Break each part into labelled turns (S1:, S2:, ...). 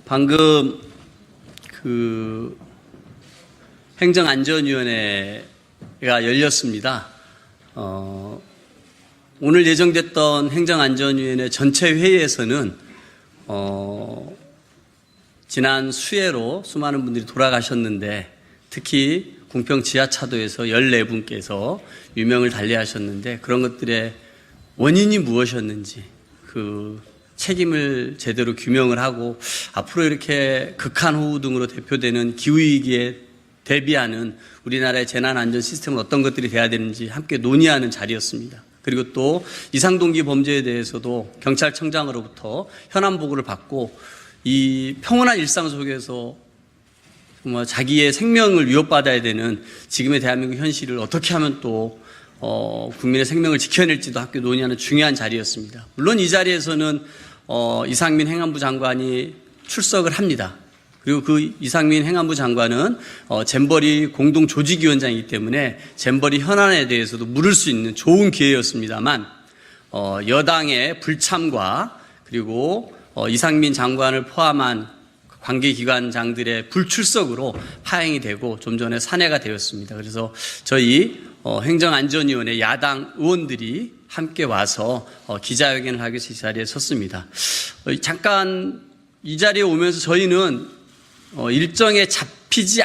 S1: 방금 행정안전위원회가 열렸습니다. 오늘 예정됐던 행정안전위원회 전체 회의에서는 지난 수해로 수많은 분들이 돌아가셨는데, 특히 궁평 지하차도에서 14분께서 유명을 달리하셨는데, 그런 것들의 원인이 무엇이었는지 그 책임을 제대로 규명을 하고, 앞으로 이렇게 극한호우 등으로 대표되는 기후위기에 대비하는 우리나라의 재난안전 시스템은 어떤 것들이 돼야 되는지 함께 논의하는 자리였습니다. 그리고 또 이상동기 범죄에 대해서도 경찰청장으로부터 현안 보고를 받고, 이 평온한 일상 속에서 정말 자기의 생명을 위협받아야 되는 지금의 대한민국 현실을 어떻게 하면 또 국민의 생명을 지켜낼지도 함께 논의하는 중요한 자리였습니다. 물론 이 자리에서는 이상민 행안부 장관이 출석을 합니다. 그리고 그 이상민 행안부 장관은 잼버리 공동조직위원장이기 때문에 잼버리 현안에 대해서도 물을 수 있는 좋은 기회였습니다만, 여당의 불참과 그리고 이상민 장관을 포함한 관계기관장들의 불출석으로 파행이 되고 좀 전에 산회가 되었습니다. 그래서 저희 행정안전위원회 야당 의원들이 함께 와서 기자회견을 하기 위해서 이 자리에 섰습니다. 잠깐 이 자리에 오면서 저희는 일정에 잡히지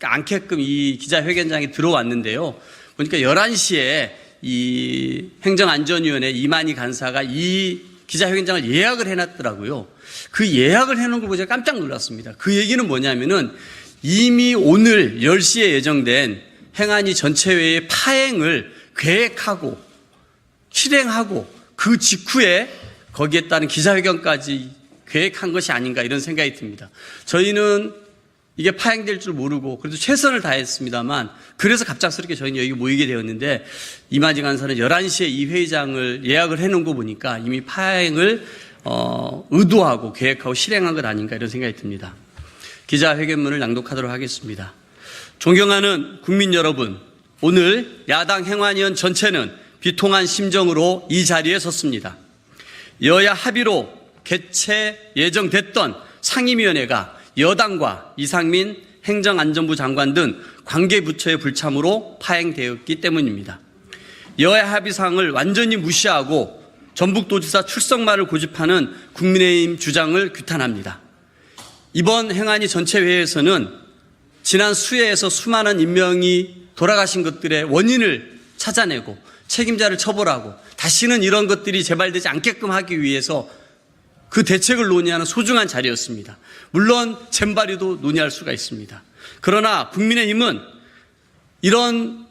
S1: 않게끔 이 기자회견장에 들어왔는데요. 보니까 11시에 이 행정안전위원회 이만희 간사가 이 기자회견장을 예약을 해놨더라고요. 그 예약을 해놓은 걸 보고 제가 깜짝 놀랐습니다. 그 얘기는 뭐냐면은 이미 오늘 10시에 예정된 행안위 전체회의 파행을 계획하고 실행하고 그 직후에 거기에 따른 기자회견까지 계획한 것이 아닌가, 이런 생각이 듭니다. 저희는 이게 파행될 줄 모르고 그래도 최선을 다했습니다만, 그래서 갑작스럽게 저희는 여기 모이게 되었는데, 이만희 간사는 11시에 이 회의장을 예약을 해놓은 거 보니까 이미 파행을 의도하고 계획하고 실행한 것 아닌가, 이런 생각이 듭니다. 기자회견문을 낭독하도록 하겠습니다. 존경하는 국민 여러분, 오늘 야당 행안위원 전체는 비통한 심정으로 이 자리에 섰습니다. 여야 합의로 개최 예정됐던 상임위원회가 여당과 이상민 행정안전부 장관 등 관계부처의 불참으로 파행되었기 때문입니다. 여야 합의사항을 완전히 무시하고 전북도지사 출석만을 고집하는 국민의힘 주장을 규탄합니다. 이번 행안위 전체 회의에서는 지난 수해에서 수많은 인명이 돌아가신 것들의 원인을 찾아내고 책임자를 처벌하고 다시는 이런 것들이 재발되지 않게끔 하기 위해서 그 대책을 논의하는 소중한 자리였습니다. 물론 잼버리도 논의할 수가 있습니다. 그러나 국민의힘은 이런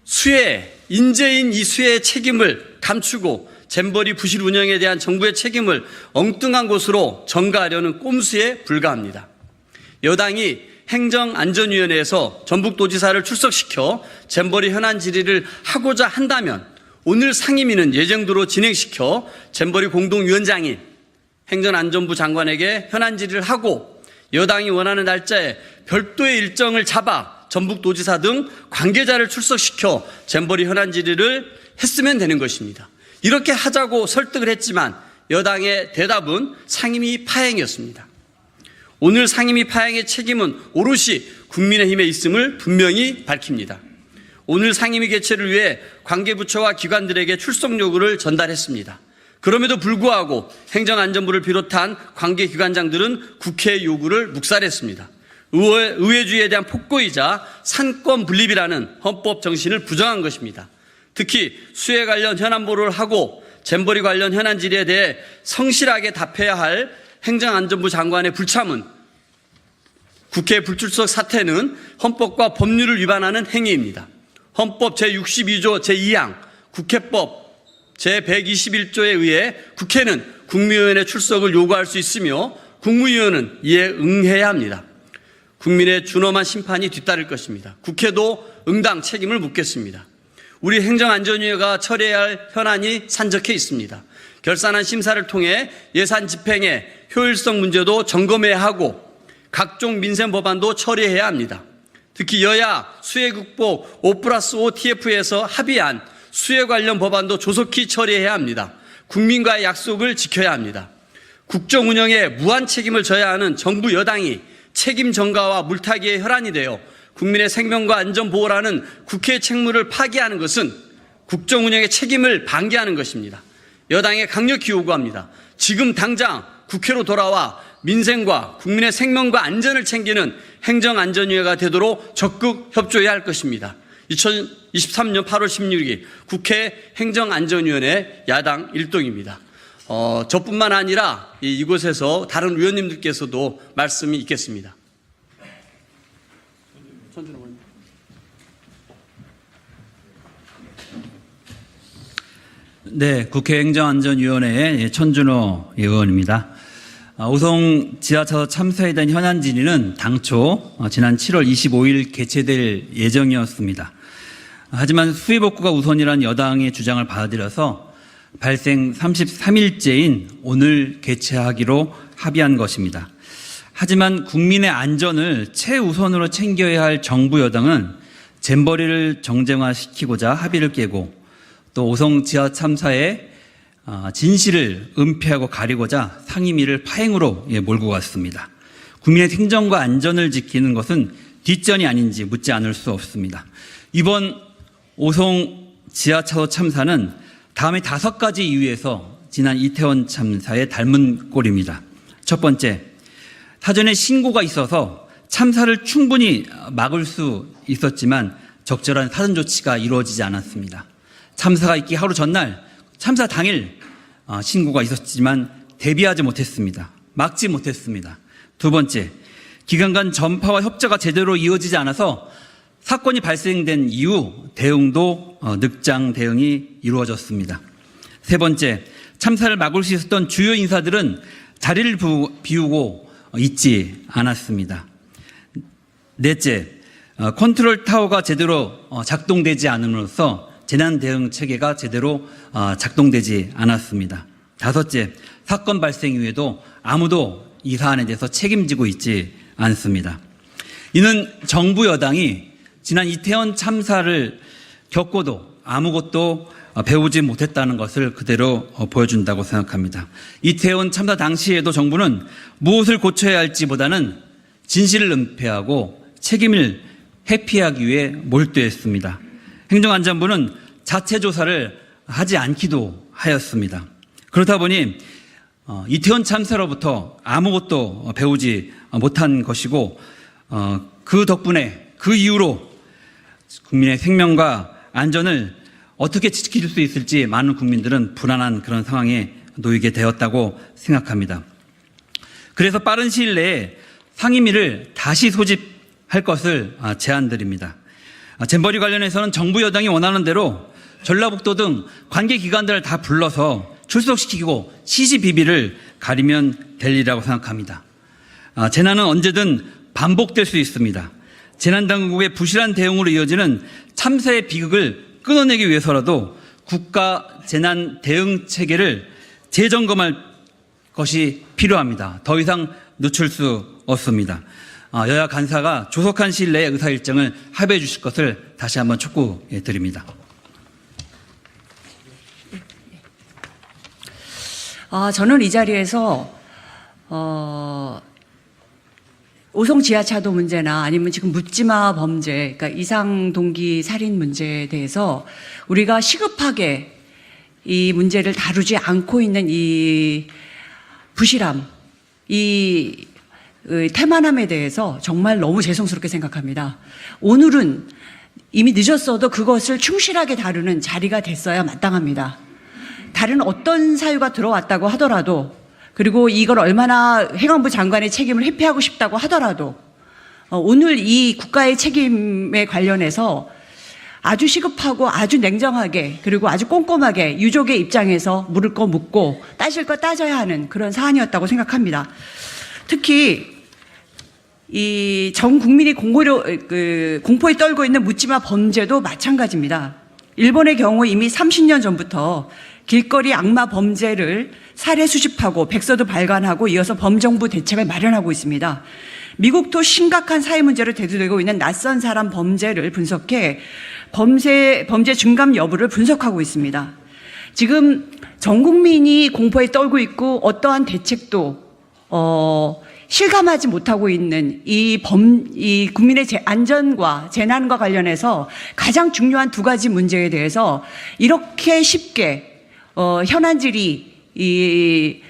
S1: 수해, 인재인 이 수해의 책임을 감추고 잼버리 부실 운영에 대한 정부의 책임을 엉뚱한 곳으로 전가하려는 꼼수에 불과합니다. 여당이 행정안전위원회에서 전북도지사를 출석시켜 잼버리 현안 질의를 하고자 한다면 오늘 상임위는 예정대로 진행시켜 잼버리 공동위원장인 행정안전부 장관에게 현안 질의를 하고 여당이 원하는 날짜에 별도의 일정을 잡아 전북도지사 등 관계자를 출석시켜 잼버리 현안 질의를 했으면 되는 것입니다. 이렇게 하자고 설득을 했지만 여당의 대답은 상임위 파행이었습니다. 오늘 상임위 파행의 책임은 오롯이 국민의힘에 있음을 분명히 밝힙니다. 오늘 상임위 개최를 위해 관계부처와 기관들에게 출석 요구를 전달했습니다. 그럼에도 불구하고 행정안전부를 비롯한 관계기관장들은 국회의 요구를 묵살했습니다. 의회주의에 대한 폭거이자 산권 분립이라는 헌법 정신을 부정한 것입니다. 특히 수해 관련 현안 보도를 하고 잼버리 관련 현안 질의에 대해 성실하게 답해야 할 행정안전부 장관의 불참은, 국회 불출석 사태는 헌법과 법률을 위반하는 행위입니다. 헌법 제62조 제2항, 국회법 제121조에 의해 국회는 국무위원회 출석을 요구할 수 있으며 국무위원은 이에 응해야 합니다. 국민의 준엄한 심판이 뒤따를 것입니다. 국회도 응당 책임을 묻겠습니다. 우리 행정안전위가 처리해야 할 현안이 산적해 있습니다. 결산안 심사를 통해 예산 집행의 효율성 문제도 점검해야 하고 각종 민생 법안도 처리해야 합니다. 특히 여야 수해 극복 5+5 TF에서 합의한 수해 관련 법안도 조속히 처리해야 합니다. 국민과의 약속을 지켜야 합니다. 국정 운영에 무한 책임을 져야 하는 정부 여당이 책임 전가와 물타기의 혈안이 되어 국민의 생명과 안전 보호라는 국회의 책무를 파기하는 것은 국정 운영의 책임을 방기하는 것입니다. 여당에 강력히 요구합니다. 지금 당장 국회로 돌아와 민생과 국민의 생명과 안전을 챙기는 행정안전위회가 되도록 적극 협조해야 할 것입니다. 2023년 8월 16일 국회 행정안전위원회 야당 일동입니다. 저뿐만 아니라 이곳에서 다른 의원님들께서도 말씀이 있겠습니다.
S2: 네, 국회 행정안전위원회의 천준호 의원입니다. 오송 지하차도 참사에 대한 현안 질의는 당초 지난 7월 25일 개최될 예정이었습니다. 하지만 수위복구가 우선이라는 여당의 주장을 받아들여서 발생 33일째인 오늘 개최하기로 합의한 것입니다. 하지만 국민의 안전을 최우선으로 챙겨야 할 정부 여당은 잼버리를 정쟁화시키고자 합의를 깨고 또 오송 지하 참사의 진실을 은폐하고 가리고자 상임위를 파행으로 몰고 갔습니다. 국민의 생존과 안전을 지키는 것은 뒷전이 아닌지 묻지 않을 수 없습니다. 이번 오송 지하차도 참사는 다음에 5가지 이유에서 지난 이태원 참사에 닮은 꼴입니다. 첫 번째, 사전에 신고가 있어서 참사를 충분히 막을 수 있었지만 적절한 사전 조치가 이루어지지 않았습니다. 참사가 있기 하루 전날, 참사 당일 신고가 있었지만 대비하지 못했습니다. 막지 못했습니다. 두 번째, 기관 간 전파와 협조가 제대로 이루어지지 않아서 사건이 발생된 이후 대응도 늑장 대응이 이루어졌습니다. 세 번째, 참사를 막을 수 있었던 주요 인사들은 자리를 비우고 있지 않았습니다. 넷째, 컨트롤 타워가 제대로 작동되지 않음으로써 재난 대응 체계가 제대로 작동되지 않았습니다. 다섯째, 사건 발생 이후에도 아무도 이 사안에 대해서 책임지고 있지 않습니다. 이는 정부 여당이 지난 이태원 참사를 겪고도 아무것도 배우지 못했다는 것을 그대로 보여준다고 생각합니다. 이태원 참사 당시에도 정부는 무엇을 고쳐야 할지보다는 진실을 은폐하고 책임을 회피하기 위해 몰두했습니다. 행정안전부는 자체 조사를 하지 않기도 하였습니다. 그렇다 보니 이태원 참사로부터 아무것도 배우지 못한 것이고 그 덕분에 그 이후로 국민의 생명과 안전을 어떻게 지킬 수 있을지 많은 국민들은 불안한 그런 상황에 놓이게 되었다고 생각합니다. 그래서 빠른 시일 내에 상임위를 다시 소집할 것을 제안드립니다. 잼버리 관련해서는 정부 여당이 원하는 대로 전라북도 등 관계기관들을 다 불러서 출석시키고 시시비비를 가리면 될 일이라고 생각합니다. 재난은 언제든 반복될 수 있습니다. 재난당국의 부실한 대응으로 이어지는 참사의 비극을 끊어내기 위해서라도 국가 재난 대응 체계를 재점검할 것이 필요합니다. 더 이상 늦출 수 없습니다. 여야 간사가 조속한 시일 내에 의사일정을 합의해 주실 것을 다시 한번 촉구해 드립니다.
S3: 저는 이 자리에서 오송 지하차도 문제나 아니면 지금 묻지마 범죄, 그러니까 이상 동기 살인 문제에 대해서 우리가 시급하게 이 문제를 다루지 않고 있는 이 부실함, 이 태만함에 대해서 정말 너무 죄송스럽게 생각합니다. 오늘은 이미 늦었어도 그것을 충실하게 다루는 자리가 됐어야 마땅합니다. 다른 어떤 사유가 들어왔다고 하더라도, 그리고 이걸 얼마나 행안부 장관의 책임을 회피하고 싶다고 하더라도 오늘 이 국가의 책임에 관련해서 아주 시급하고 아주 냉정하게 그리고 아주 꼼꼼하게 유족의 입장에서 물을 거 묻고 따질 거 따져야 하는 그런 사안이었다고 생각합니다. 특히 이 전 국민이 공포에 떨고 있는 묻지마 범죄도 마찬가지입니다. 일본의 경우 이미 30년 전부터 길거리 악마 범죄를 사례 수집하고 백서도 발간하고 이어서 범정부 대책을 마련하고 있습니다. 미국도 심각한 사회 문제를 대두되고 있는 낯선 사람 범죄를 분석해 범죄 중감 여부를 분석하고 있습니다. 지금 전 국민이 공포에 떨고 있고 어떠한 대책도 실감하지 못하고 있는 이 국민의 안전과 재난과 관련해서 가장 중요한 두 가지 문제에 대해서 이렇게 쉽게 현안 질의를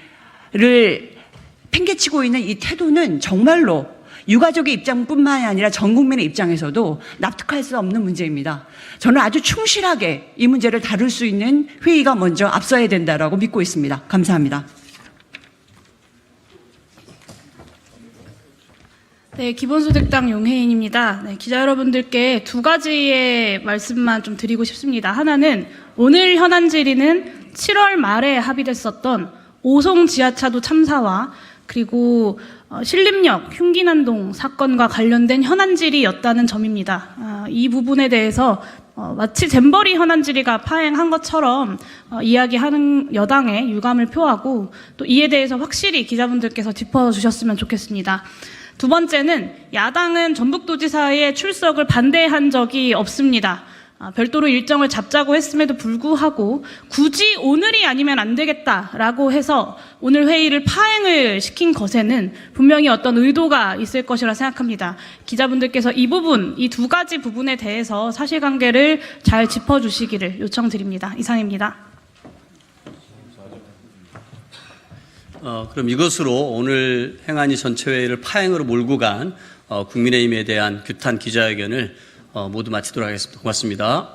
S3: 팽개치고 있는 이 태도는 정말로 유가족의 입장뿐만이 아니라 전 국민의 입장에서도 납득할 수 없는 문제입니다. 저는 아주 충실하게 이 문제를 다룰 수 있는 회의가 먼저 앞서야 된다라고 믿고 있습니다. 감사합니다.
S4: 네, 기본소득당 용혜인입니다. 네, 기자 여러분들께 두 가지의 말씀만 좀 드리고 싶습니다. 하나는 오늘 현안 질의는 7월 말에 합의됐었던 오송 지하차도 참사와 그리고 신림역 흉기난동 사건과 관련된 현안 질의였다는 점입니다. 이 부분에 대해서 마치 잼버리 현안 질의가 파행한 것처럼 이야기하는 여당의 유감을 표하고 또 이에 대해서 확실히 기자분들께서 짚어주셨으면 좋겠습니다. 두 번째는 야당은 전북도지사의 출석을 반대한 적이 없습니다. 별도로 일정을 잡자고 했음에도 불구하고 굳이 오늘이 아니면 안 되겠다라고 해서 오늘 회의를 파행을 시킨 것에는 분명히 어떤 의도가 있을 것이라 생각합니다. 기자분들께서 이 부분, 이 두 가지 부분에 대해서 사실관계를 잘 짚어주시기를 요청드립니다. 이상입니다.
S1: 그럼 이것으로 오늘 행안위 전체 회의를 파행으로 몰고 간 국민의힘에 대한 규탄 기자회견을 모두 마치도록 하겠습니다. 고맙습니다.